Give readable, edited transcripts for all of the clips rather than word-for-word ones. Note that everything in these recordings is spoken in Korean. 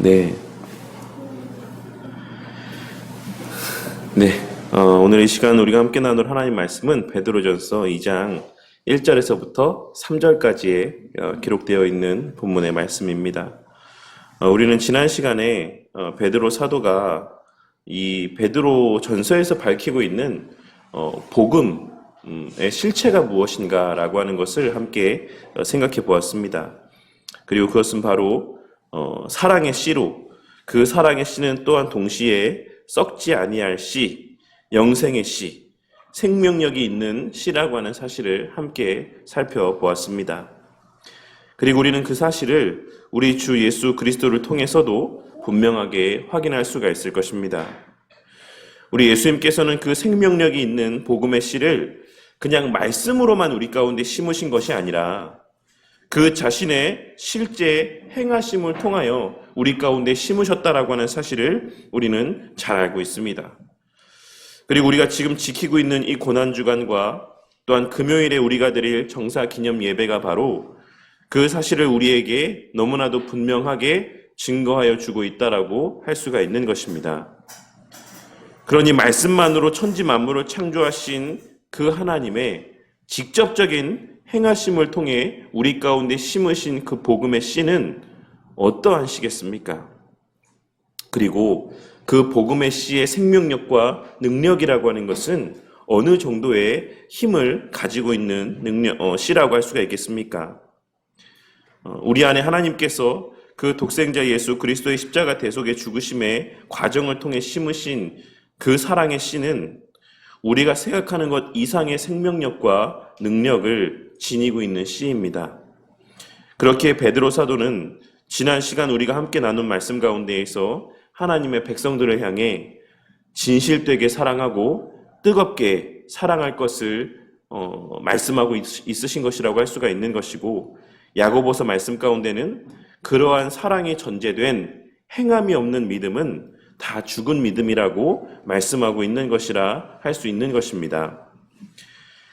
네. 네. 오늘 이 시간 우리가 함께 나눌 하나님 말씀은 베드로전서 2장 1절에서부터 3절까지에 기록되어 있는 본문의 말씀입니다. 우리는 지난 시간에 베드로 사도가 이 베드로 전서에서 밝히고 있는 복음의 실체가 무엇인가라고 하는 것을 함께 생각해 보았습니다. 그리고 그것은 바로 사랑의 씨로, 그 사랑의 씨는 또한 동시에 썩지 아니할 씨, 영생의 씨, 생명력이 있는 씨라고 하는 사실을 함께 살펴보았습니다. 그리고 우리는 그 사실을 우리 주 예수 그리스도를 통해서도 분명하게 확인할 수가 있을 것입니다. 우리 예수님께서는 그 생명력이 있는 복음의 씨를 그냥 말씀으로만 우리 가운데 심으신 것이 아니라 그 자신의 실제 행하심을 통하여 우리 가운데 심으셨다라고 하는 사실을 우리는 잘 알고 있습니다. 그리고 우리가 지금 지키고 있는 이 고난주간과 또한 금요일에 우리가 드릴 정사 기념 예배가 바로 그 사실을 우리에게 너무나도 분명하게 증거하여 주고 있다라고 할 수가 있는 것입니다. 그러니 말씀만으로 천지 만물을 창조하신 그 하나님의 직접적인 행하심을 통해 우리 가운데 심으신 그 복음의 씨는 어떠한 씨겠습니까? 그리고 그 복음의 씨의 생명력과 능력이라고 하는 것은 어느 정도의 힘을 가지고 있는 씨라고 할 수가 있겠습니까? 우리 안에 하나님께서 그 독생자 예수 그리스도의 십자가 대속의 죽으심의 과정을 통해 심으신 그 사랑의 씨는 우리가 생각하는 것 이상의 생명력과 능력을 지니고 있는 씨입니다. 그렇게 베드로 사도는 지난 시간 우리가 함께 나눈 말씀 가운데에서 하나님의 백성들을 향해 진실되게 사랑하고 뜨겁게 사랑할 것을 말씀하고 있으신 것이라고 할 수가 있는 것이고, 야고보서 말씀 가운데는 그러한 사랑이 전제된 행함이 없는 믿음은 다 죽은 믿음이라고 말씀하고 있는 것이라 할 수 있는 것입니다.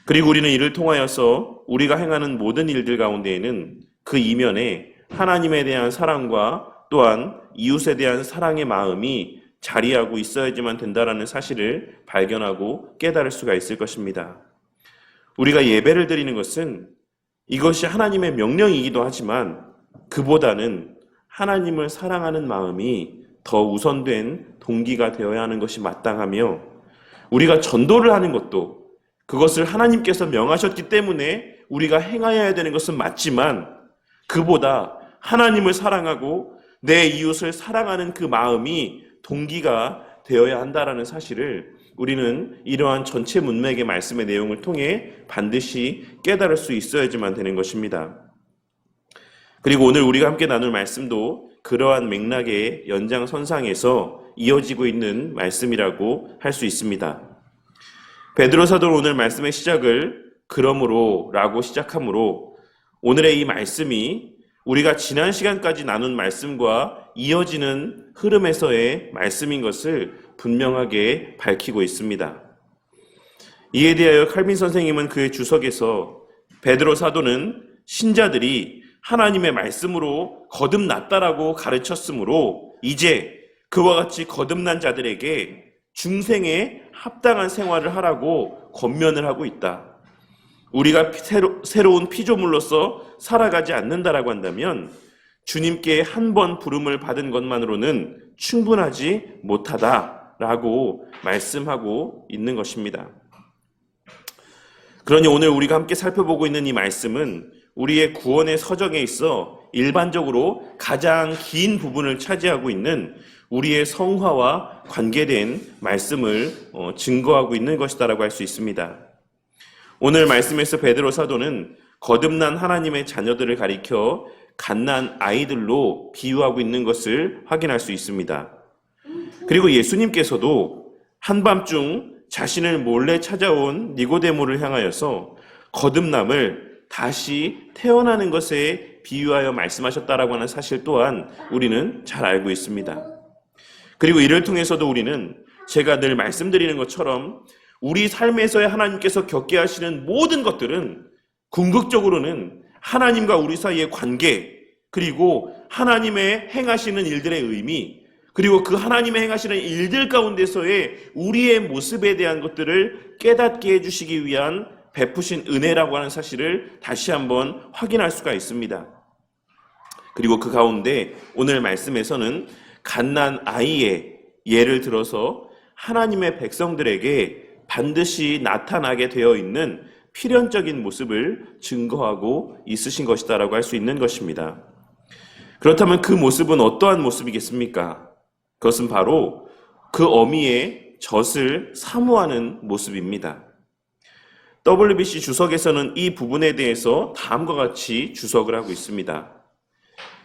그리고 우리는 이를 통하여서 우리가 행하는 모든 일들 가운데에는 그 이면에 하나님에 대한 사랑과 또한 이웃에 대한 사랑의 마음이 자리하고 있어야지만 된다라는 사실을 발견하고 깨달을 수가 있을 것입니다. 우리가 예배를 드리는 것은 이것이 하나님의 명령이기도 하지만 그보다는 하나님을 사랑하는 마음이 더 우선된 동기가 되어야 하는 것이 마땅하며, 우리가 전도를 하는 것도 그것을 하나님께서 명하셨기 때문에 우리가 행하여야 되는 것은 맞지만, 그보다 하나님을 사랑하고 내 이웃을 사랑하는 그 마음이 동기가 되어야 한다라는 사실을 우리는 이러한 전체 문맥의 말씀의 내용을 통해 반드시 깨달을 수 있어야지만 되는 것입니다. 그리고 오늘 우리가 함께 나눌 말씀도 그러한 맥락의 연장선상에서 이어지고 있는 말씀이라고 할 수 있습니다. 베드로 사도는 오늘 말씀의 시작을 그러므로 라고 시작하므로 오늘의 이 말씀이 우리가 지난 시간까지 나눈 말씀과 이어지는 흐름에서의 말씀인 것을 분명하게 밝히고 있습니다. 이에 대하여 칼빈 선생님은 그의 주석에서 베드로 사도는 신자들이 하나님의 말씀으로 거듭났다라고 가르쳤으므로 이제 그와 같이 거듭난 자들에게 중생에 합당한 생활을 하라고 권면을 하고 있다. 우리가 새로운 피조물로서 살아가지 않는다라고 한다면 주님께 한 번 부름을 받은 것만으로는 충분하지 못하다라고 말씀하고 있는 것입니다. 그러니 오늘 우리가 함께 살펴보고 있는 이 말씀은 우리의 구원의 서정에 있어 일반적으로 가장 긴 부분을 차지하고 있는 우리의 성화와 관계된 말씀을 증거하고 있는 것이다라고 할 수 있습니다. 오늘 말씀에서 베드로 사도는 거듭난 하나님의 자녀들을 가리켜 갓난 아이들로 비유하고 있는 것을 확인할 수 있습니다. 그리고 예수님께서도 한밤중 자신을 몰래 찾아온 니고데모를 향하여서 거듭남을 다시 태어나는 것에 비유하여 말씀하셨다라고 하는 사실 또한 우리는 잘 알고 있습니다. 그리고 이를 통해서도 우리는 제가 늘 말씀드리는 것처럼 우리 삶에서의 하나님께서 겪게 하시는 모든 것들은 궁극적으로는 하나님과 우리 사이의 관계, 그리고 하나님의 행하시는 일들의 의미, 그리고 그 하나님의 행하시는 일들 가운데서의 우리의 모습에 대한 것들을 깨닫게 해주시기 위한 베푸신 은혜라고 하는 사실을 다시 한번 확인할 수가 있습니다. 그리고 그 가운데 오늘 말씀에서는 갓난 아이의 예를 들어서 하나님의 백성들에게 반드시 나타나게 되어 있는 필연적인 모습을 증거하고 있으신 것이다라고 할 수 있는 것입니다. 그렇다면 그 모습은 어떠한 모습이겠습니까? 그것은 바로 그 어미의 젖을 사모하는 모습입니다. WBC 주석에서는 이 부분에 대해서 다음과 같이 주석을 하고 있습니다.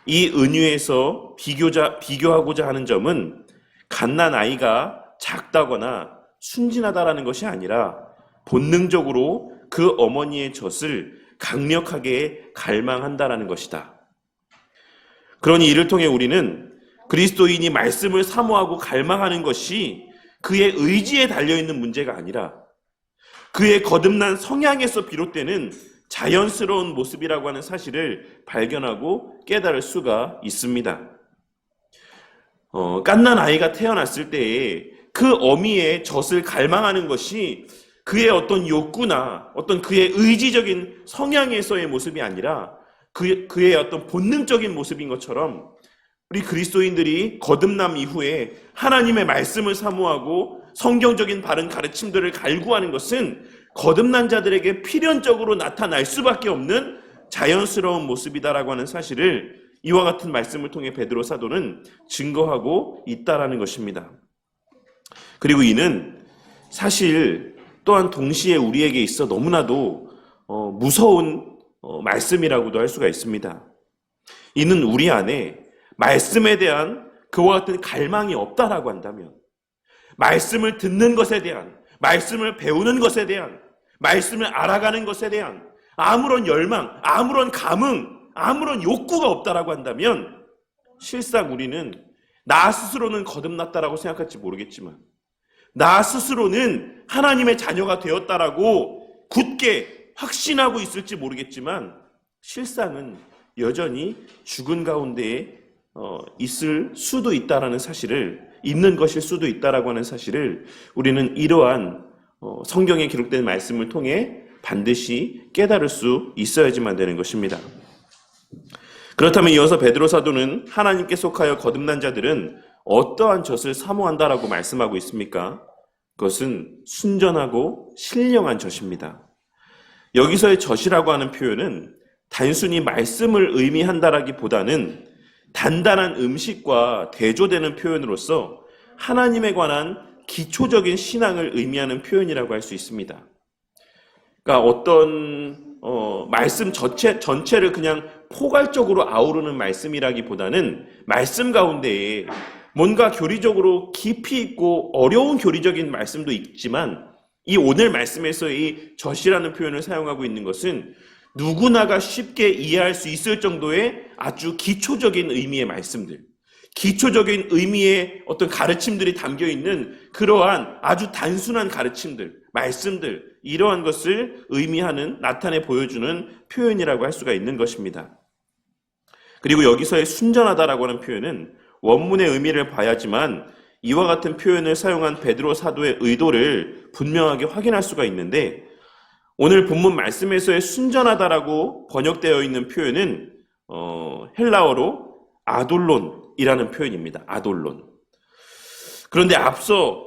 이 은유에서 비교하고자 하는 점은 갓난 아이가 작다거나 순진하다라는 것이 아니라 본능적으로 그 어머니의 젖을 강력하게 갈망한다라는 것이다. 그러니 이를 통해 우리는 그리스도인이 말씀을 사모하고 갈망하는 것이 그의 의지에 달려있는 문제가 아니라 그의 거듭난 성향에서 비롯되는 자연스러운 모습이라고 하는 사실을 발견하고 깨달을 수가 있습니다. 갓난 아이가 태어났을 때에 그 어미의 젖을 갈망하는 것이 그의 어떤 욕구나 어떤 그의 의지적인 성향에서의 모습이 아니라 그의 어떤 본능적인 모습인 것처럼 우리 그리스도인들이 거듭남 이후에 하나님의 말씀을 사모하고 성경적인 바른 가르침들을 갈구하는 것은 거듭난 자들에게 필연적으로 나타날 수밖에 없는 자연스러운 모습이다라고 하는 사실을 이와 같은 말씀을 통해 베드로 사도는 증거하고 있다라는 것입니다. 그리고 이는 사실 또한 동시에 우리에게 있어 너무나도 무서운 말씀이라고도 할 수가 있습니다. 이는 우리 안에 말씀에 대한 그와 같은 갈망이 없다라고 한다면, 말씀을 듣는 것에 대한, 말씀을 배우는 것에 대한, 말씀을 알아가는 것에 대한 아무런 열망, 아무런 감흥, 아무런 욕구가 없다라고 한다면 실상 우리는 나 스스로는 거듭났다라고 생각할지 모르겠지만, 나 스스로는 하나님의 자녀가 되었다라고 굳게 확신하고 있을지 모르겠지만 실상은 여전히 죽은 가운데에 있을 수도 있다라는 사실을, 있는 것일 수도 있다라고 하는 사실을 우리는 이러한 성경에 기록된 말씀을 통해 반드시 깨달을 수 있어야지만 되는 것입니다. 그렇다면 이어서 베드로 사도는 하나님께 속하여 거듭난 자들은 어떠한 젖을 사모한다라고 말씀하고 있습니까? 그것은 순전하고 신령한 젖입니다. 여기서의 젖이라고 하는 표현은 단순히 말씀을 의미한다라기보다는 단단한 음식과 대조되는 표현으로서 하나님에 관한 기초적인 신앙을 의미하는 표현이라고 할 수 있습니다. 그러니까 어떤 말씀 전체를 그냥 포괄적으로 아우르는 말씀이라기보다는 말씀 가운데에 뭔가 교리적으로 깊이 있고 어려운 교리적인 말씀도 있지만 이 오늘 말씀에서 이 젖이라는 표현을 사용하고 있는 것은 누구나가 쉽게 이해할 수 있을 정도의 아주 기초적인 의미의 말씀들, 기초적인 의미의 어떤 가르침들이 담겨있는 그러한 아주 단순한 가르침들, 말씀들, 이러한 것을 의미하는, 나타내 보여주는 표현이라고 할 수가 있는 것입니다. 그리고 여기서의 순전하다라고 하는 표현은 원문의 의미를 봐야지만 이와 같은 표현을 사용한 베드로 사도의 의도를 분명하게 확인할 수가 있는데, 오늘 본문 말씀에서의 순전하다라고 번역되어 있는 표현은 헬라어로 아돌론이라는 표현입니다. 아돌론. 그런데 앞서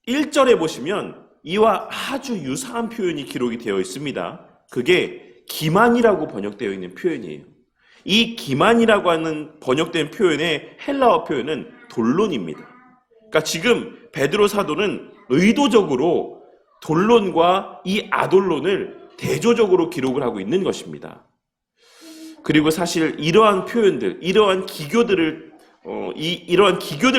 1절에 보시면 이와 아주 유사한 표현이 기록이 되어 있습니다. 그게 기만이라고 번역되어 있는 표현이에요. 이 기만이라고 하는 번역된 표현의 헬라어 표현은 돌론입니다. 그러니까 지금 베드로 사도는 의도적으로 돌론과 이 아돌론을 대조적으로 기록을 하고 있는 것입니다. 그리고 사실 이러한 표현들, 이러한 기교들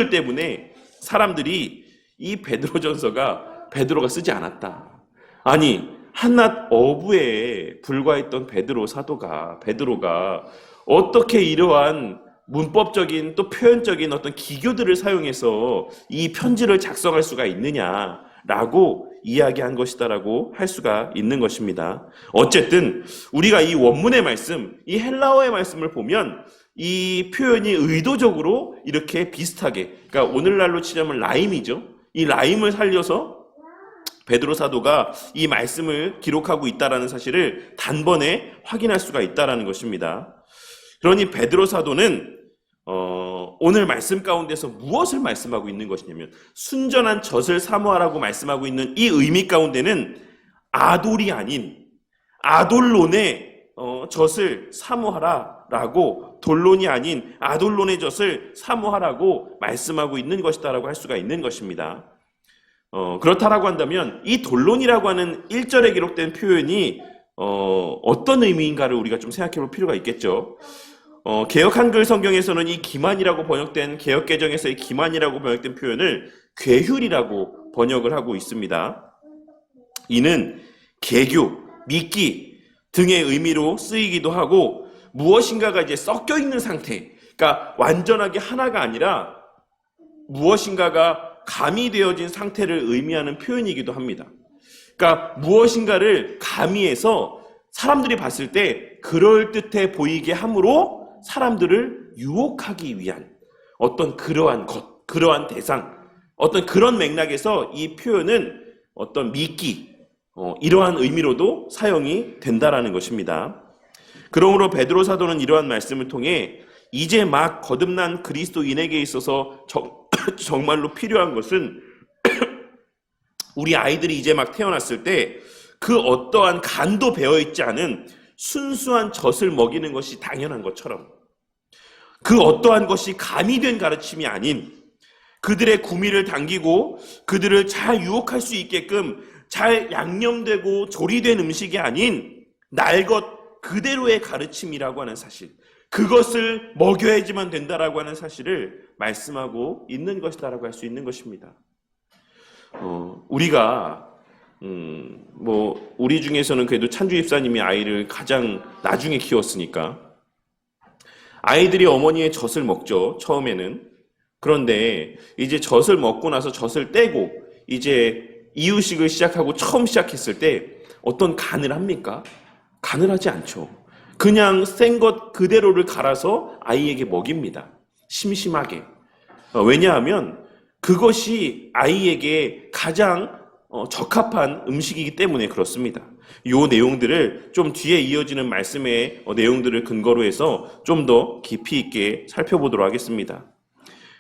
때문에 사람들이 이 베드로전서가 베드로가 쓰지 않았다. 아니, 한낱 어부에 불과했던 베드로가 어떻게 이러한 문법적인 또 표현적인 어떤 기교들을 사용해서 이 편지를 작성할 수가 있느냐라고 이야기한 것이다라고 할 수가 있는 것입니다. 어쨌든 우리가 이 원문의 말씀, 이 헬라어의 말씀을 보면 이 표현이 의도적으로 이렇게 비슷하게, 그러니까 오늘날로 치자면 라임이죠. 이 라임을 살려서 베드로 사도가 이 말씀을 기록하고 있다라는 사실을 단번에 확인할 수가 있다라는 것입니다. 그러니 베드로 사도는 오늘 말씀 가운데서 무엇을 말씀하고 있는 것이냐면 순전한 젖을 사모하라고 말씀하고 있는 이 의미 가운데는 아돌이 아닌 아돌론의 젖을 사모하라라고, 돌론이 아닌 아돌론의 젖을 사모하라고 말씀하고 있는 것이다라고 할 수가 있는 것입니다. 그렇다라고 한다면 이 돌론이라고 하는 1절에 기록된 표현이 어떤 의미인가를 우리가 좀 생각해 볼 필요가 있겠죠. 개역 한글 성경에서는 이 기만이라고 번역된, 개역 개정에서의 기만이라고 번역된 표현을 괴휼이라고 번역을 하고 있습니다. 이는 개교, 미끼 등의 의미로 쓰이기도 하고 무엇인가가 이제 섞여 있는 상태, 그러니까 완전하게 하나가 아니라 무엇인가가 가미되어진 상태를 의미하는 표현이기도 합니다. 그러니까 무엇인가를 가미해서 사람들이 봤을 때 그럴듯해 보이게 함으로 사람들을 유혹하기 위한 어떤 그러한 것, 그러한 대상, 어떤 그런 맥락에서 이 표현은 어떤 미끼, 이러한 의미로도 사용이 된다라는 것입니다. 그러므로 베드로 사도는 이러한 말씀을 통해 이제 막 거듭난 그리스도인에게 있어서 정말로 필요한 것은 우리 아이들이 이제 막 태어났을 때 그 어떠한 간도 배어있지 않은 순수한 젖을 먹이는 것이 당연한 것처럼, 그 어떠한 것이 가미된 가르침이 아닌, 그들의 구미를 당기고 그들을 잘 유혹할 수 있게끔 잘 양념되고 조리된 음식이 아닌 날 것 그대로의 가르침이라고 하는 사실, 그것을 먹여야지만 된다라고 하는 사실을 말씀하고 있는 것이다라고 할 수 있는 것입니다. 우리가 우리 중에서는 그래도 찬주 집사님이 아이를 가장 나중에 키웠으니까 아이들이 어머니의 젖을 먹죠, 처음에는. 그런데 이제 젖을 먹고 나서 젖을 떼고 이제 이유식을 시작하고 처음 시작했을 때 어떤 간을 합니까? 간을 하지 않죠. 그냥 센 것 그대로를 갈아서 아이에게 먹입니다. 심심하게. 왜냐하면 그것이 아이에게 가장 적합한 음식이기 때문에 그렇습니다. 이 내용들을 좀 뒤에 이어지는 말씀의 내용들을 근거로 해서 좀 더 깊이 있게 살펴보도록 하겠습니다.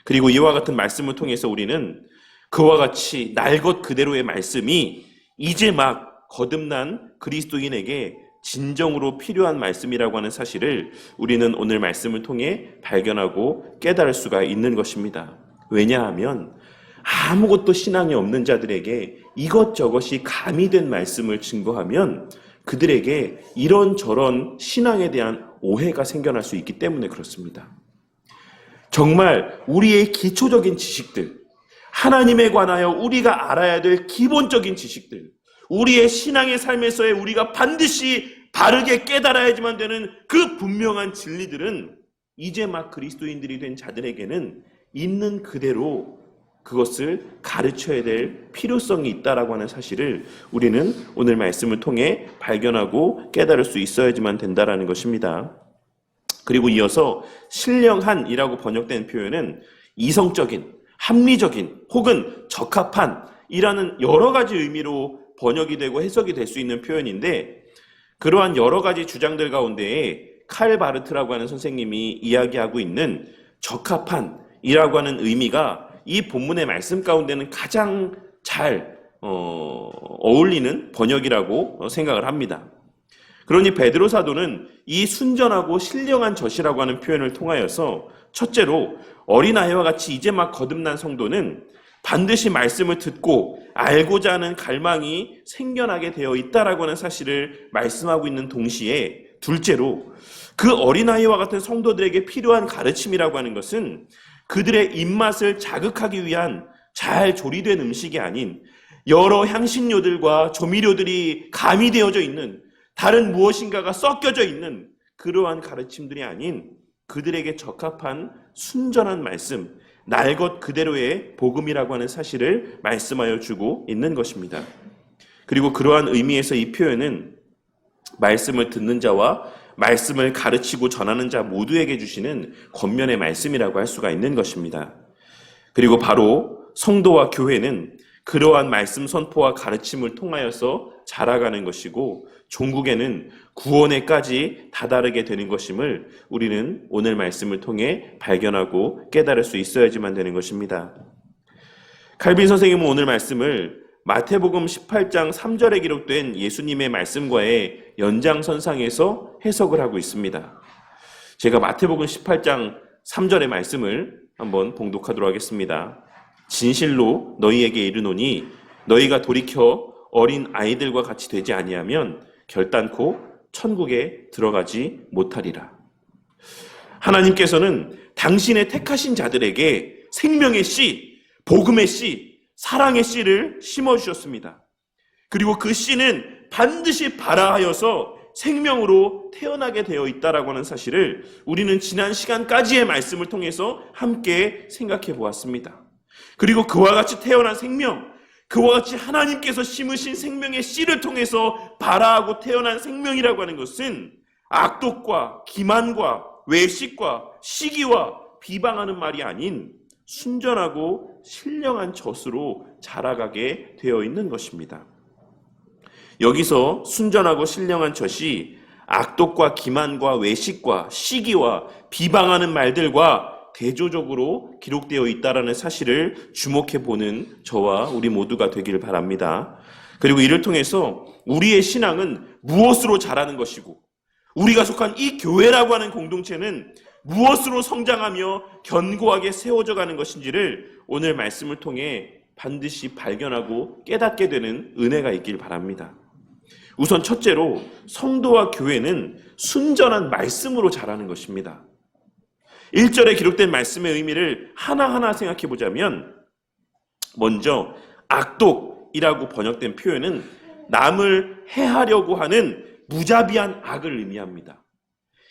그리고 이와 같은 말씀을 통해서 우리는 그와 같이 날 것 그대로의 말씀이 이제 막 거듭난 그리스도인에게 진정으로 필요한 말씀이라고 하는 사실을 우리는 오늘 말씀을 통해 발견하고 깨달을 수가 있는 것입니다. 왜냐하면 아무것도 신앙이 없는 자들에게 이것저것이 가미된 말씀을 증거하면 그들에게 이런저런 신앙에 대한 오해가 생겨날 수 있기 때문에 그렇습니다. 정말 우리의 기초적인 지식들, 하나님에 관하여 우리가 알아야 될 기본적인 지식들, 우리의 신앙의 삶에서의 우리가 반드시 바르게 깨달아야지만 되는 그 분명한 진리들은 이제 막 그리스도인들이 된 자들에게는 있는 그대로 그것을 가르쳐야 될 필요성이 있다라고 하는 사실을 우리는 오늘 말씀을 통해 발견하고 깨달을 수 있어야지만 된다라는 것입니다. 그리고 이어서 신령한이라고 번역된 표현은 이성적인, 합리적인 혹은 적합한 이라는 여러 가지 의미로 번역이 되고 해석이 될 수 있는 표현인데, 그러한 여러 가지 주장들 가운데에 칼 바르트라고 하는 선생님이 이야기하고 있는 적합한이라고 하는 의미가 이 본문의 말씀 가운데는 가장 잘 어울리는 번역이라고 생각을 합니다. 그러니 베드로 사도는 이 순전하고 신령한 젖이라고 하는 표현을 통하여서 첫째로 어린아이와 같이 이제 막 거듭난 성도는 반드시 말씀을 듣고 알고자 하는 갈망이 생겨나게 되어 있다라고 하는 사실을 말씀하고 있는 동시에, 둘째로 그 어린아이와 같은 성도들에게 필요한 가르침이라고 하는 것은 그들의 입맛을 자극하기 위한 잘 조리된 음식이 아닌 여러 향신료들과 조미료들이 가미되어져 있는 다른 무엇인가가 섞여져 있는 그러한 가르침들이 아닌 그들에게 적합한 순전한 말씀, 날 것 그대로의 복음이라고 하는 사실을 말씀하여 주고 있는 것입니다. 그리고 그러한 의미에서 이 표현은 말씀을 듣는 자와 말씀을 가르치고 전하는 자 모두에게 주시는 권면의 말씀이라고 할 수가 있는 것입니다. 그리고 바로 성도와 교회는 그러한 말씀 선포와 가르침을 통하여서 자라가는 것이고 종국에는 구원에까지 다다르게 되는 것임을 우리는 오늘 말씀을 통해 발견하고 깨달을 수 있어야지만 되는 것입니다. 칼빈 선생님은 오늘 말씀을 마태복음 18장 3절에 기록된 예수님의 말씀과의 연장선상에서 해석을 하고 있습니다. 제가 마태복음 18장 3절의 말씀을 한번 봉독하도록 하겠습니다. 진실로 너희에게 이르노니 너희가 돌이켜 어린 아이들과 같이 되지 아니하면 결단코 천국에 들어가지 못하리라. 하나님께서는 당신의 택하신 자들에게 생명의 씨, 복음의 씨, 사랑의 씨를 심어주셨습니다. 그리고 그 씨는 반드시 발아하여서 생명으로 태어나게 되어 있다라고 하는 사실을 우리는 지난 시간까지의 말씀을 통해서 함께 생각해 보았습니다. 그리고 그와 같이 태어난 생명, 그와 같이 하나님께서 심으신 생명의 씨를 통해서 발아하고 태어난 생명이라고 하는 것은 악독과 기만과 외식과 시기와 비방하는 말이 아닌 순전하고 신령한 젖으로 자라가게 되어 있는 것입니다. 여기서 순전하고 신령한 젖이 악독과 기만과 외식과 시기와 비방하는 말들과 대조적으로 기록되어 있다는 사실을 주목해 보는 저와 우리 모두가 되길 바랍니다. 그리고 이를 통해서 우리의 신앙은 무엇으로 자라는 것이고 우리가 속한 이 교회라고 하는 공동체는 무엇으로 성장하며 견고하게 세워져 가는 것인지를 오늘 말씀을 통해 반드시 발견하고 깨닫게 되는 은혜가 있길 바랍니다. 우선 첫째로 성도와 교회는 순전한 말씀으로 자라는 것입니다. 1절에 기록된 말씀의 의미를 하나하나 생각해 보자면 먼저 악독이라고 번역된 표현은 남을 해하려고 하는 무자비한 악을 의미합니다.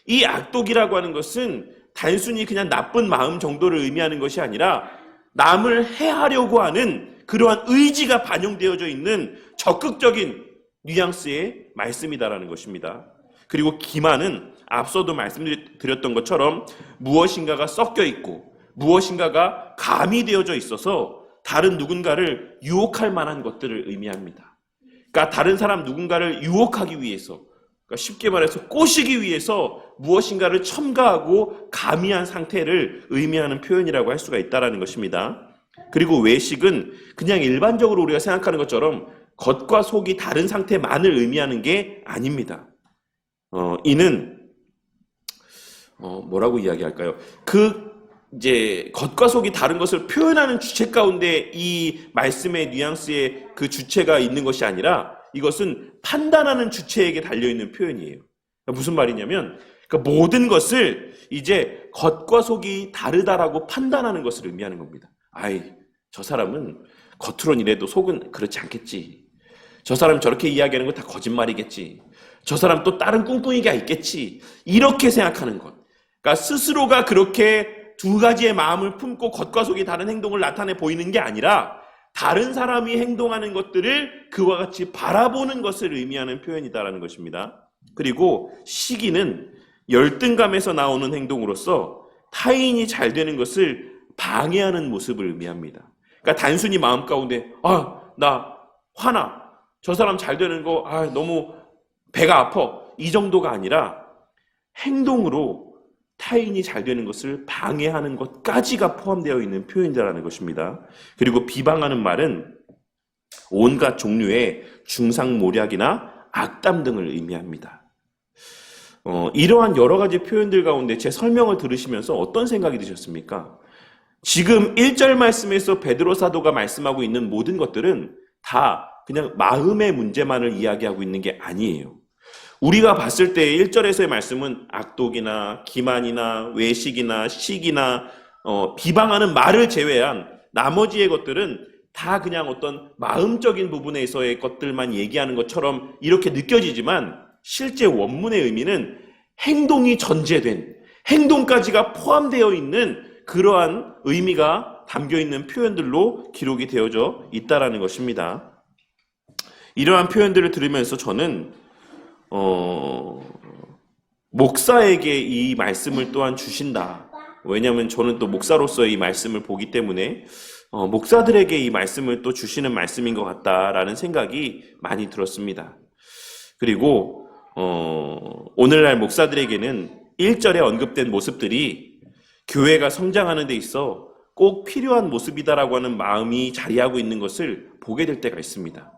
이 악독이라고 하는 것은 단순히 그냥 나쁜 마음 정도를 의미하는 것이 아니라 남을 해하려고 하는 그러한 의지가 반영되어져 있는 적극적인 뉘앙스의 말씀이다라는 것입니다. 그리고 기만은 앞서도 말씀드렸던 것처럼 무엇인가가 섞여 있고 무엇인가가 가미되어져 있어서 다른 누군가를 유혹할 만한 것들을 의미합니다. 그러니까 다른 사람 누군가를 유혹하기 위해서, 그러니까 쉽게 말해서 꼬시기 위해서 무엇인가를 첨가하고 가미한 상태를 의미하는 표현이라고 할 수가 있다는 것입니다. 그리고 외식은 그냥 일반적으로 우리가 생각하는 것처럼 겉과 속이 다른 상태만을 의미하는 게 아닙니다. 이는 뭐라고 이야기할까요? 이제 겉과 속이 다른 것을 표현하는 주체 가운데 이 말씀의 뉘앙스의 그 주체가 있는 것이 아니라 이것은 판단하는 주체에게 달려있는 표현이에요. 그러니까 무슨 말이냐면 그러니까 모든 것을 이제 겉과 속이 다르다라고 판단하는 것을 의미하는 겁니다. 저 사람은 겉으로는 이래도 속은 그렇지 않겠지. 저 사람 저렇게 이야기하는 거 다 거짓말이겠지. 저 사람 또 다른 꿍꿍이가 있겠지. 이렇게 생각하는 것. 그러니까 스스로가 그렇게 두 가지의 마음을 품고 겉과 속이 다른 행동을 나타내 보이는 게 아니라 다른 사람이 행동하는 것들을 그와 같이 바라보는 것을 의미하는 표현이다라는 것입니다. 그리고 시기는 열등감에서 나오는 행동으로서 타인이 잘 되는 것을 방해하는 모습을 의미합니다. 그러니까 단순히 마음 가운데 나 화나. 저 사람 잘 되는 거 너무 배가 아파. 이 정도가 아니라 행동으로 타인이 잘 되는 것을 방해하는 것까지가 포함되어 있는 표현이라는 것입니다. 그리고 비방하는 말은 온갖 종류의 중상모략이나 악담 등을 의미합니다. 이러한 여러 가지 표현들 가운데 제 설명을 들으시면서 어떤 생각이 드셨습니까? 지금 1절 말씀에서 베드로 사도가 말씀하고 있는 모든 것들은 다 그냥 마음의 문제만을 이야기하고 있는 게 아니에요. 우리가 봤을 때 1절에서의 말씀은 악독이나 기만이나 외식이나 시기나 비방하는 말을 제외한 나머지의 것들은 다 그냥 어떤 마음적인 부분에서의 것들만 얘기하는 것처럼 이렇게 느껴지지만 실제 원문의 의미는 행동이 전제된, 행동까지가 포함되어 있는 그러한 의미가 담겨있는 표현들로 기록이 되어져 있다는 것입니다. 이러한 표현들을 들으면서 저는 목사에게 이 말씀을 또한 주신다. 왜냐하면 저는 또 목사로서 이 말씀을 보기 때문에 목사들에게 이 말씀을 또 주시는 말씀인 것 같다라는 생각이 많이 들었습니다. 그리고 오늘날 목사들에게는 1절에 언급된 모습들이 교회가 성장하는 데 있어 꼭 필요한 모습이다라고 하는 마음이 자리하고 있는 것을 보게 될 때가 있습니다.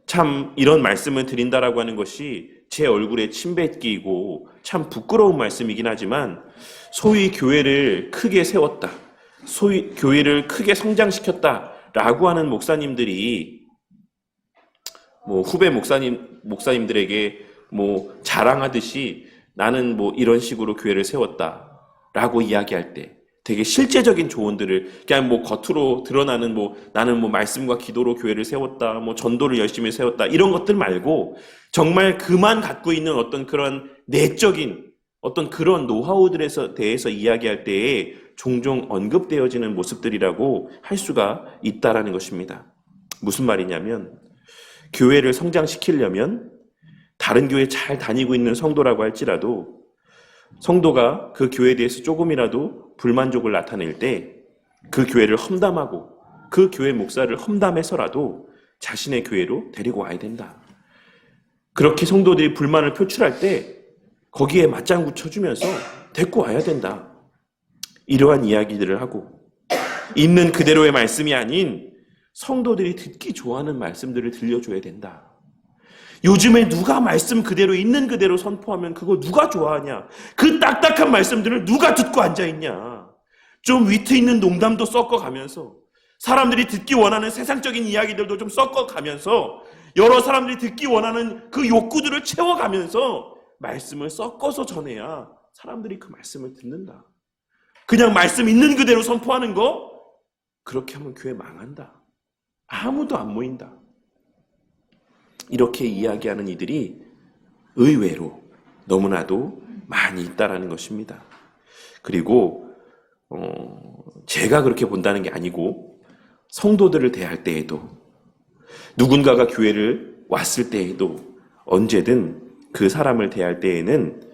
참 이런 말씀을 드린다라고 하는 것이 제 얼굴에 침 뱉기이고 참 부끄러운 말씀이긴 하지만 소위 교회를 크게 세웠다, 소위 교회를 크게 성장시켰다라고 하는 목사님들이 후배 목사님들에게 자랑하듯이 나는 이런 식으로 교회를 세웠다라고 이야기할 때 되게 실제적인 조언들을 그냥 겉으로 드러나는 나는 말씀과 기도로 교회를 세웠다, 전도를 열심히 세웠다 이런 것들 말고 정말 그만 갖고 있는 어떤 그런 내적인 어떤 그런 노하우들에 대해서 이야기할 때에 종종 언급되어지는 모습들이라고 할 수가 있다라는 것입니다. 무슨 말이냐면 교회를 성장시키려면 다른 교회 잘 다니고 있는 성도라고 할지라도 성도가 그 교회에 대해서 조금이라도 불만족을 나타낼 때 그 교회를 험담하고 그 교회 목사를 험담해서라도 자신의 교회로 데리고 와야 된다. 그렇게 성도들이 불만을 표출할 때 거기에 맞장구 쳐주면서 데리고 와야 된다. 이러한 이야기들을 하고 있는 그대로의 말씀이 아닌 성도들이 듣기 좋아하는 말씀들을 들려줘야 된다. 요즘에 누가 말씀 그대로 있는 그대로 선포하면 그거 누가 좋아하냐? 그 딱딱한 말씀들을 누가 듣고 앉아있냐? 좀 위트 있는 농담도 섞어가면서 사람들이 듣기 원하는 세상적인 이야기들도 좀 섞어가면서 여러 사람들이 듣기 원하는 그 욕구들을 채워가면서 말씀을 섞어서 전해야 사람들이 그 말씀을 듣는다. 그냥 말씀 있는 그대로 선포하는 거? 그렇게 하면 교회 망한다. 아무도 안 모인다. 이렇게 이야기하는 이들이 의외로 너무나도 많이 있다라는 것입니다. 그리고 제가 그렇게 본다는 게 아니고 성도들을 대할 때에도 누군가가 교회를 왔을 때에도 언제든 그 사람을 대할 때에는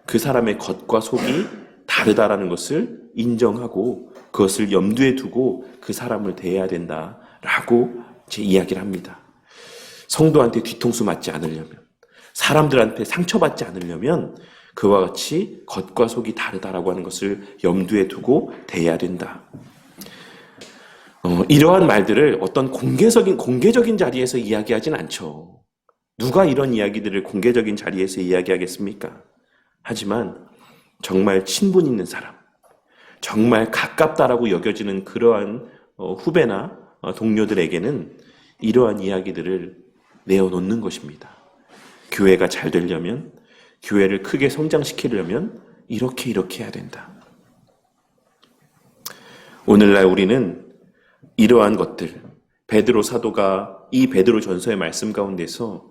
그 사람의 겉과 속이 다르다라는 것을 인정하고 그것을 염두에 두고 그 사람을 대해야 된다라고 제 이야기를 합니다. 성도한테 뒤통수 맞지 않으려면, 사람들한테 상처받지 않으려면 그와 같이 겉과 속이 다르다라고 하는 것을 염두에 두고 대해야 된다. 이러한 말들을 어떤 공개적인 자리에서 이야기하진 않죠. 누가 이런 이야기들을 공개적인 자리에서 이야기하겠습니까? 하지만 정말 친분 있는 사람, 정말 가깝다라고 여겨지는 그러한 후배나 동료들에게는 이러한 이야기들을 내어놓는 것입니다. 교회가 잘 되려면, 교회를 크게 성장시키려면 이렇게 해야 된다. 오늘날 우리는 이러한 것들, 베드로 사도가 이 베드로 전서의 말씀 가운데서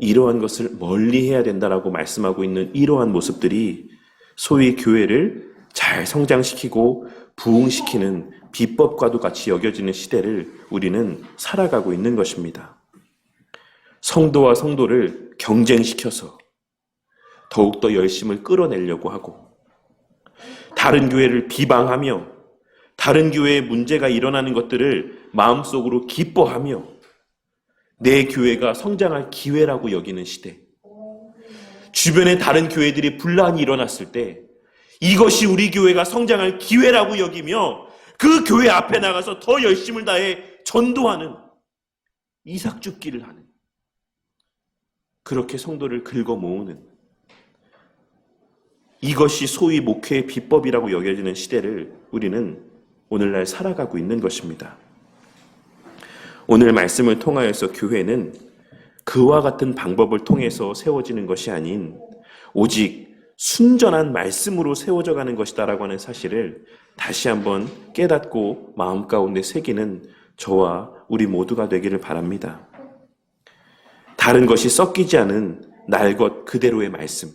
이러한 것을 멀리 해야 된다라고 말씀하고 있는 이러한 모습들이 소위 교회를 잘 성장시키고 부흥시키는 비법과도 같이 여겨지는 시대를 우리는 살아가고 있는 것입니다. 성도와 성도를 경쟁시켜서 더욱더 열심을 끌어내려고 하고 다른 교회를 비방하며 다른 교회에 문제가 일어나는 것들을 마음속으로 기뻐하며 내 교회가 성장할 기회라고 여기는 시대, 주변에 다른 교회들이 분란이 일어났을 때 이것이 우리 교회가 성장할 기회라고 여기며 그 교회 앞에 나가서 더 열심을 다해 전도하는, 이삭죽기를 하는, 그렇게 성도를 긁어 모으는, 이것이 소위 목회의 비법이라고 여겨지는 시대를 우리는 오늘날 살아가고 있는 것입니다. 오늘 말씀을 통하여서 교회는 그와 같은 방법을 통해서 세워지는 것이 아닌 오직 순전한 말씀으로 세워져 가는 것이다라고 하는 사실을 다시 한번 깨닫고 마음 가운데 새기는 저와 우리 모두가 되기를 바랍니다. 다른 것이 섞이지 않은 날 것 그대로의 말씀,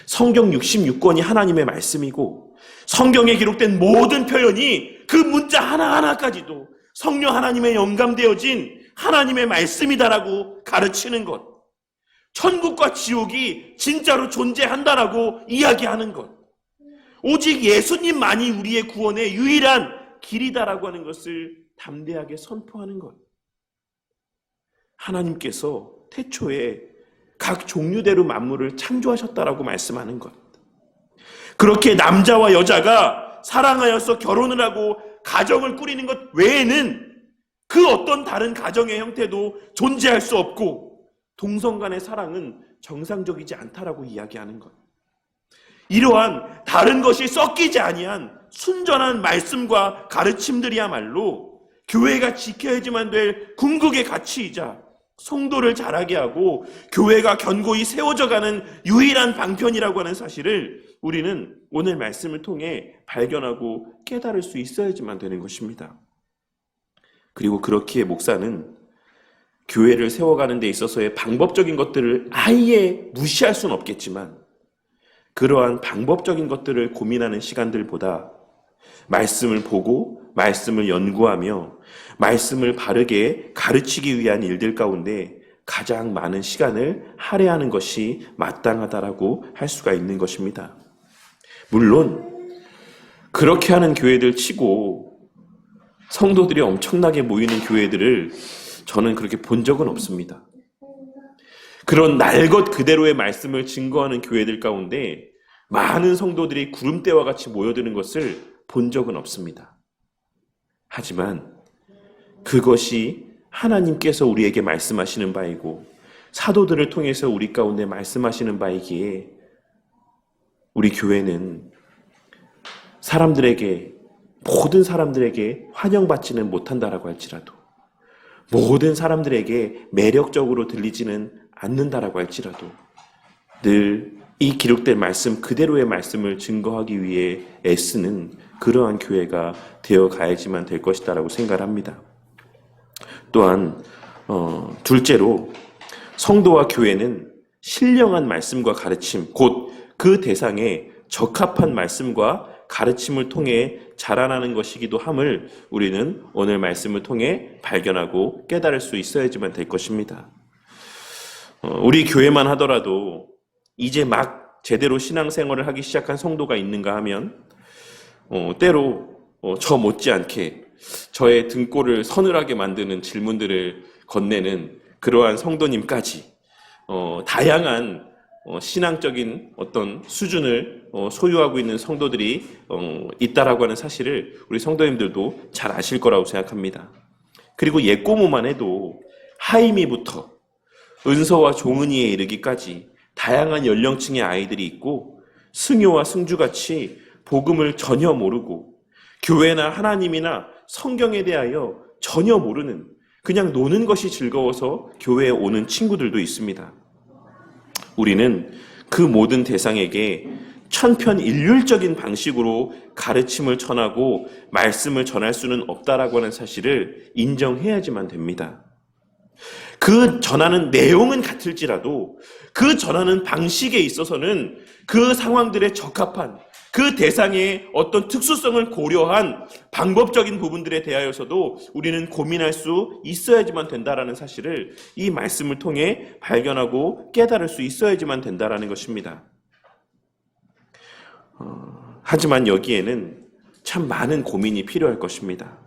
성경 66권이 하나님의 말씀이고 성경에 기록된 모든 표현이 그 문자 하나하나까지도 성령 하나님의 영감되어진 하나님의 말씀이다라고 가르치는 것, 천국과 지옥이 진짜로 존재한다라고 이야기하는 것. 오직 예수님만이 우리의 구원의 유일한 길이다라고 하는 것을 담대하게 선포하는 것. 하나님께서 태초에 각 종류대로 만물을 창조하셨다라고 말씀하는 것. 그렇게 남자와 여자가 사랑하여서 결혼을 하고 가정을 꾸리는 것 외에는 그 어떤 다른 가정의 형태도 존재할 수 없고 동성 간의 사랑은 정상적이지 않다라고 이야기하는 것. 이러한 다른 것이 섞이지 아니한 순전한 말씀과 가르침들이야말로 교회가 지켜야지만 될 궁극의 가치이자 성도를 자라게 하고 교회가 견고히 세워져가는 유일한 방편이라고 하는 사실을 우리는 오늘 말씀을 통해 발견하고 깨달을 수 있어야지만 되는 것입니다. 그리고 그렇기에 목사는 교회를 세워가는 데 있어서의 방법적인 것들을 아예 무시할 수는 없겠지만 그러한 방법적인 것들을 고민하는 시간들보다 말씀을 보고 말씀을 연구하며 말씀을 바르게 가르치기 위한 일들 가운데 가장 많은 시간을 할애하는 것이 마땅하다라고 할 수가 있는 것입니다. 물론 그렇게 하는 교회들 치고 성도들이 엄청나게 모이는 교회들을 저는 그렇게 본 적은 없습니다. 그런 날 것 그대로의 말씀을 증거하는 교회들 가운데 많은 성도들이 구름대와 같이 모여드는 것을 본 적은 없습니다. 하지만 그것이 하나님께서 우리에게 말씀하시는 바이고 사도들을 통해서 우리 가운데 말씀하시는 바이기에 우리 교회는 모든 사람들에게 환영받지는 못한다라고 할지라도 모든 사람들에게 매력적으로 들리지는 않는다라고 할지라도 늘 이 기록된 말씀 그대로의 말씀을 증거하기 위해 애쓰는 그러한 교회가 되어 가야지만 될 것이다라고 생각합니다. 또한 둘째로 성도와 교회는 신령한 말씀과 가르침 곧 그 대상에 적합한 말씀과 가르침을 통해 자라나는 것이기도 함을 우리는 오늘 말씀을 통해 발견하고 깨달을 수 있어야지만 될 것입니다. 우리 교회만 하더라도 이제 막 제대로 신앙생활을 하기 시작한 성도가 있는가 하면 때로 저 못지않게 저의 등골을 서늘하게 만드는 질문들을 건네는 그러한 성도님까지 다양한 신앙적인 어떤 수준을 소유하고 있는 성도들이 있다라고 하는 사실을 우리 성도님들도 잘 아실 거라고 생각합니다. 그리고 옛고모만 해도 하이미부터 은서와 종은이에 이르기까지 다양한 연령층의 아이들이 있고 승효와 승주같이 복음을 전혀 모르고 교회나 하나님이나 성경에 대하여 전혀 모르는 그냥 노는 것이 즐거워서 교회에 오는 친구들도 있습니다. 우리는 그 모든 대상에게 천편일률적인 방식으로 가르침을 전하고 말씀을 전할 수는 없다라고 하는 사실을 인정해야지만 됩니다. 그 전하는 내용은 같을지라도 그 전하는 방식에 있어서는 그 상황들에 적합한 그 대상의 어떤 특수성을 고려한 방법적인 부분들에 대하여서도 우리는 고민할 수 있어야지만 된다라는 사실을 이 말씀을 통해 발견하고 깨달을 수 있어야지만 된다라는 것입니다. 하지만 여기에는 참 많은 고민이 필요할 것입니다.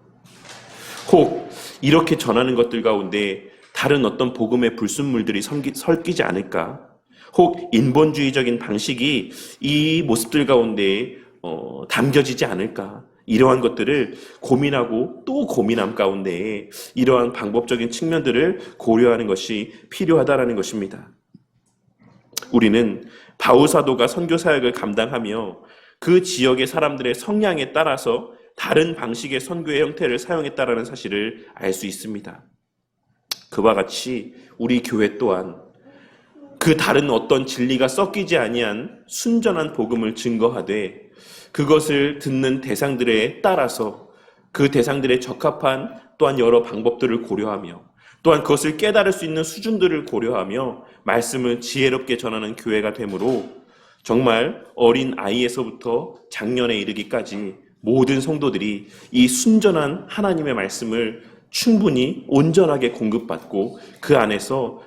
혹 이렇게 전하는 것들 가운데 다른 어떤 복음의 불순물들이 섞이지 않을까? 혹 인본주의적인 방식이 이 모습들 가운데 담겨지지 않을까? 이러한 것들을 고민하고 또 고민함 가운데 이러한 방법적인 측면들을 고려하는 것이 필요하다라는 것입니다. 우리는 바울 사도가 선교 사역을 감당하며 그 지역의 사람들의 성향에 따라서 다른 방식의 선교의 형태를 사용했다라는 사실을 알 수 있습니다. 그와 같이 우리 교회 또한 그 다른 어떤 진리가 섞이지 아니한 순전한 복음을 증거하되 그것을 듣는 대상들에 따라서 그 대상들에 적합한 또한 여러 방법들을 고려하며 또한 그것을 깨달을 수 있는 수준들을 고려하며 말씀을 지혜롭게 전하는 교회가 되므로 정말 어린 아이에서부터 장년에 이르기까지 모든 성도들이 이 순전한 하나님의 말씀을 충분히 온전하게 공급받고 그 안에서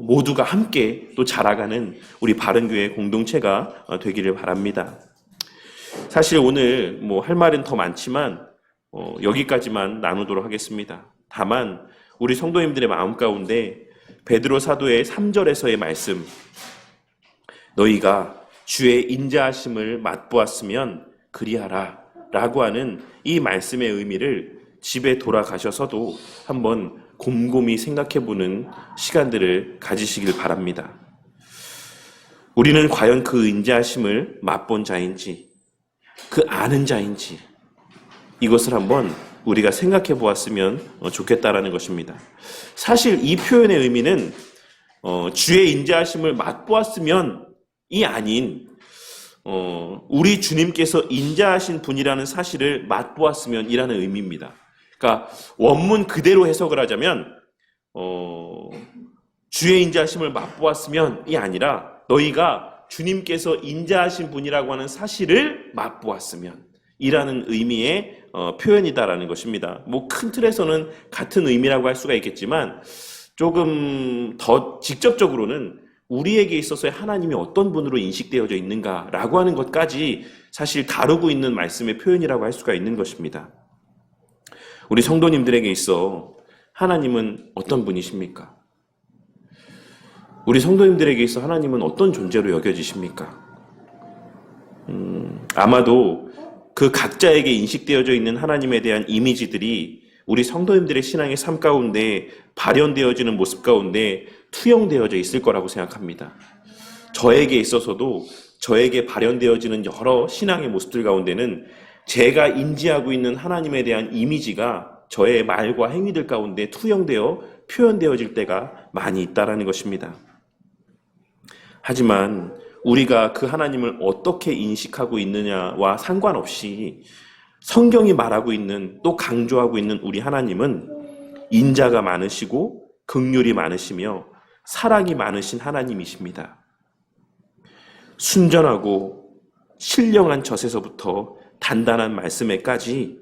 모두가 함께 또 자라가는 우리 바른교회 공동체가 되기를 바랍니다. 사실 오늘 할 말은 더 많지만 여기까지만 나누도록 하겠습니다. 다만 우리 성도님들의 마음 가운데 베드로 사도의 3절에서의 말씀, 너희가 주의 인자하심을 맛보았으면 그리하라 라고 하는 이 말씀의 의미를 집에 돌아가셔서도 한번 곰곰이 생각해보는 시간들을 가지시길 바랍니다. 우리는 과연 그 인자하심을 맛본 자인지, 그 아는 자인지, 이것을 한번 우리가 생각해 보았으면 좋겠다라는 것입니다. 사실 이 표현의 의미는 주의 인자하심을 맛보았으면 이 아닌 우리 주님께서 인자하신 분이라는 사실을 맛보았으면 이라는 의미입니다. 그러니까 원문 그대로 해석을 하자면 주의 인자하심을 맛보았으면 이 아니라 너희가 주님께서 인자하신 분이라고 하는 사실을 맛보았으면 이라는 의미의 표현이다라는 것입니다. 큰 틀에서는 같은 의미라고 할 수가 있겠지만 조금 더 직접적으로는 우리에게 있어서의 하나님이 어떤 분으로 인식되어져 있는가라고 하는 것까지 사실 다루고 있는 말씀의 표현이라고 할 수가 있는 것입니다. 우리 성도님들에게 있어 하나님은 어떤 분이십니까? 우리 성도님들에게 있어 하나님은 어떤 존재로 여겨지십니까? 아마도 그 각자에게 인식되어져 있는 하나님에 대한 이미지들이 우리 성도님들의 신앙의 삶 가운데 발현되어지는 모습 가운데 투영되어져 있을 거라고 생각합니다. 저에게 있어서도 저에게 발현되어지는 여러 신앙의 모습들 가운데는 제가 인지하고 있는 하나님에 대한 이미지가 저의 말과 행위들 가운데 투영되어 표현되어질 때가 많이 있다라는 것입니다. 하지만 우리가 그 하나님을 어떻게 인식하고 있느냐와 상관없이 성경이 말하고 있는, 또 강조하고 있는 우리 하나님은 인자가 많으시고 긍휼이 많으시며 사랑이 많으신 하나님이십니다. 순전하고 신령한 젖에서부터 단단한 말씀에까지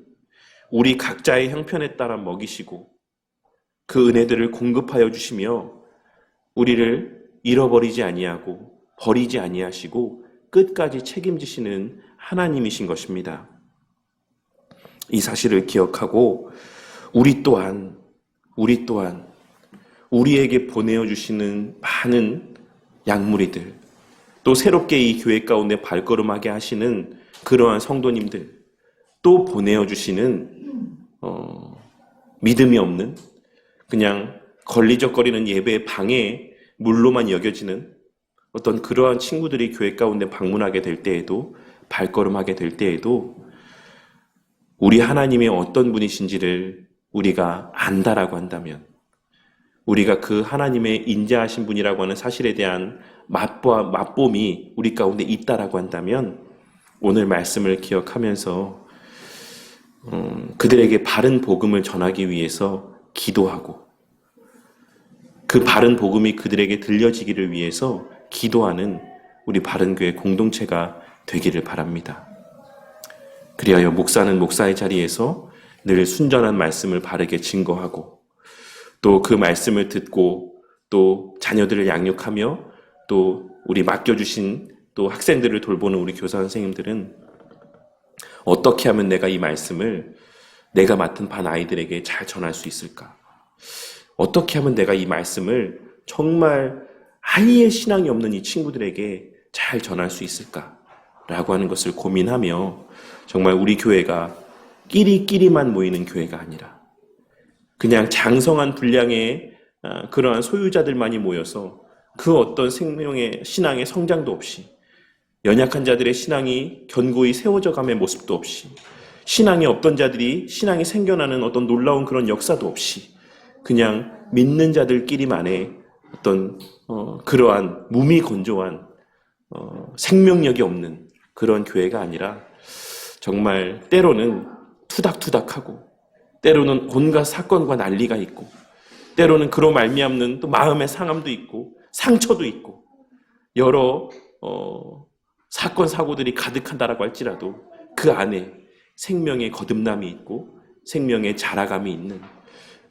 우리 각자의 형편에 따라 먹이시고 그 은혜들을 공급하여 주시며 우리를 잃어버리지 아니하고 버리지 아니하시고 끝까지 책임지시는 하나님이신 것입니다. 이 사실을 기억하고 우리 또한 우리에게 보내어 주시는 많은 양무리들, 또 새롭게 이 교회 가운데 발걸음하게 하시는 그러한 성도님들, 또 보내어 주시는 믿음이 없는 그냥 걸리적거리는 예배의 방해 물로만 여겨지는 어떤 그러한 친구들이 교회 가운데 방문하게 될 때에도, 발걸음하게 될 때에도 우리 하나님이 어떤 분이신지를 우리가 안다라고 한다면, 우리가 그 하나님의 인자하신 분이라고 하는 사실에 대한 맛봄이 우리 가운데 있다라고 한다면 오늘 말씀을 기억하면서 그들에게 바른 복음을 전하기 위해서 기도하고 그 바른 복음이 그들에게 들려지기를 위해서 기도하는 우리 바른교회 공동체가 되기를 바랍니다. 그리하여 목사는 목사의 자리에서 늘 순전한 말씀을 바르게 증거하고 또 그 말씀을 듣고 또 자녀들을 양육하며 또 우리 맡겨주신 또 학생들을 돌보는 우리 교사 선생님들은 어떻게 하면 내가 이 말씀을 내가 맡은 반 아이들에게 잘 전할 수 있을까? 어떻게 하면 내가 이 말씀을 정말 아예 신앙이 없는 이 친구들에게 잘 전할 수 있을까? 라고 하는 것을 고민하며 정말 우리 교회가 끼리끼리만 모이는 교회가 아니라 그냥 장성한 분량의 그러한 소유자들만이 모여서 그 어떤 생명의 신앙의 성장도 없이 연약한 자들의 신앙이 견고히 세워져 감의 모습도 없이 신앙이 없던 자들이 신앙이 생겨나는 어떤 놀라운 그런 역사도 없이 그냥 믿는 자들끼리만의 어떤 그러한 무미건조한 생명력이 없는 그런 교회가 아니라 정말 때로는 투닥투닥하고 때로는 온갖 사건과 난리가 있고 때로는 그로 말미암는 또 마음의 상함도 있고 상처도 있고 여러 사건 사고들이 가득한다라고 할지라도 그 안에 생명의 거듭남이 있고 생명의 자라감이 있는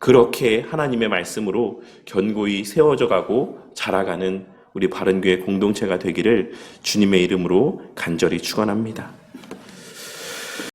그렇게 하나님의 말씀으로 견고히 세워져 가고 자라가는 우리 바른교회 공동체가 되기를 주님의 이름으로 간절히 축원합니다.